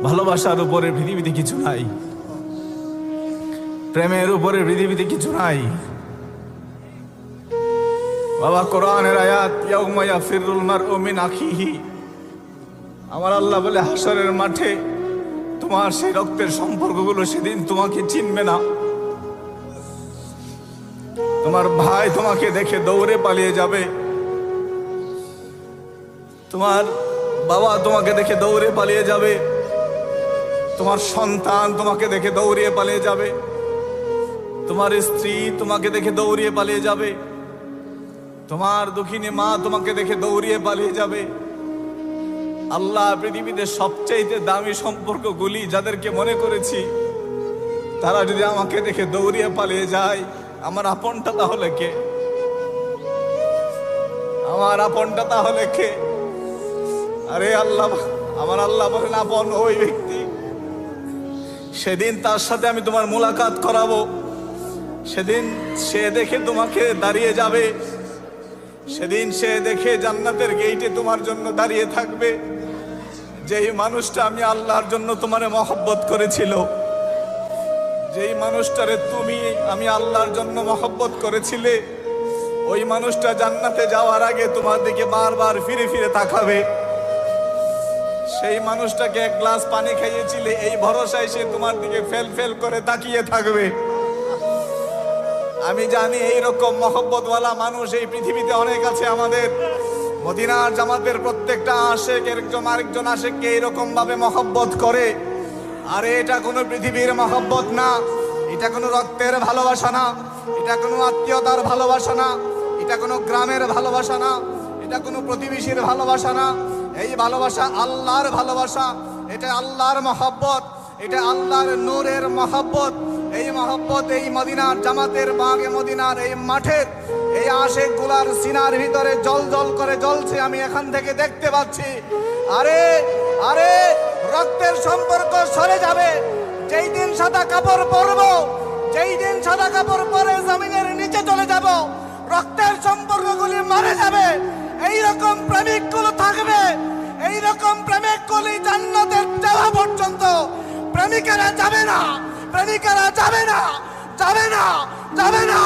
ভালোবাসার উপরে পৃথিবীতে কিছু নাই, প্রেমের উপরে পৃথিবীতে কিছু নাই। বাবা, কোরআনের আয়াত, ইয়াউমা ইয়াফিরুল মারউ মিন আখিহি। আমার আল্লাহ বলে, হাসরের মাঠে তোমার সেই রক্তের সম্পর্কগুলো সেদিন তোমাকে চিনবে না। তোমার ভাই তোমাকে দেখে দৌড়ে পালিয়ে যাবে, তোমার বাবা তোমাকে দেখে দৌড়ে পালিয়ে যাবে, তোমার সন্তান তোমাকে দেখে দৌড়িয়ে পালিয়ে যাবে, তোমার স্ত্রী তোমাকে দেখে দৌড়িয়ে পালিয়ে যাবে, তোমার দুঃখিনী মা তোমাকে দেখে দৌড়িয়ে পালিয়ে যাবে। আল্লাহ পৃথিবীতে সবচেয়ে দামি সম্পর্কগুলি যাদেরকে মনে করেছি, তারা যদি আমাকে দেখে দৌড়িয়ে পালিয়ে যায়, আমার আপনটা তাহলে কে? আমার আপনটা তাহলে কে? আরে আল্লাহ, আমার আল্লাহ বলেন আপন ওই ব্যক্তি, সেদিন তার সাথে আমি তোমার মুলাকাত করাবো, সেদিন সে দেখে তোমাকে দাঁড়িয়ে যাবে, সেদিন সে দেখে জান্নাতের গেইটে তোমার জন্য দাঁড়িয়ে থাকবে। যেই মানুষটা আমি আল্লাহর জন্য তোমারে মহব্বত করেছিল, যেই মানুষটারে তুমি আমি আল্লাহর জন্য মহব্বত করেছিলে, ওই মানুষটা জান্নাতে যাওয়ার আগে তোমার দিকে বারবার ফিরে ফিরে তাকাবে। সেই মানুষটাকে এক গ্লাস পানি খাইয়েছিলে, এই ভরসায় সে তোমার দিকে ফেল ফেল করে তাকিয়ে থাকবে। আমি জানি এইরকম মহব্বতওয়ালা মানুষ এই পৃথিবীতে অনেক আছে। আমাদের মদিনার জামাতের প্রত্যেকটা আশেক একজন আরেকজন আশেককে এইরকম ভাবে মহব্বত করে। আরে এটা কোনো পৃথিবীর মহব্বত না, এটা কোনো রক্তের ভালোবাসা না, এটা কোনো আত্মীয়তার ভালোবাসা না, এটা কোনো গ্রামের ভালোবাসা না, এটা কোনো প্রতিবেশীর ভালোবাসা না। এই ভালোবাসা আল্লাহর ভালোবাসা, এটা আল্লাহর মহব্বত, এটা আল্লাহর নূরের মহব্বত। এই মহব্বত এই মদিনার জামাতের বাগে মদিনার এই মাঠের এই আশেক গুলার সিনার ভিতরে জল জল করে জ্বলছে, আমি এখান থেকে দেখতে পাচ্ছি। আরে আরে রক্তের সম্পর্ক সরে যাবে যেই দিন সাদা কাপড় পরবো, যেই দিন সাদা কাপড় পরে জমিনের নিচে চলে যাব, রক্তের সম্পর্কগুলি মারা যাবে। এইরকম প্রেমিকগুলো থাকবে, এইরকম প্রেমিকগুলি জান্নাতের যাওয়া পর্যন্ত প্রেমিকেরা যাবে না, প্রেমিকেরা যাবে না, যাবে না, যাবে না।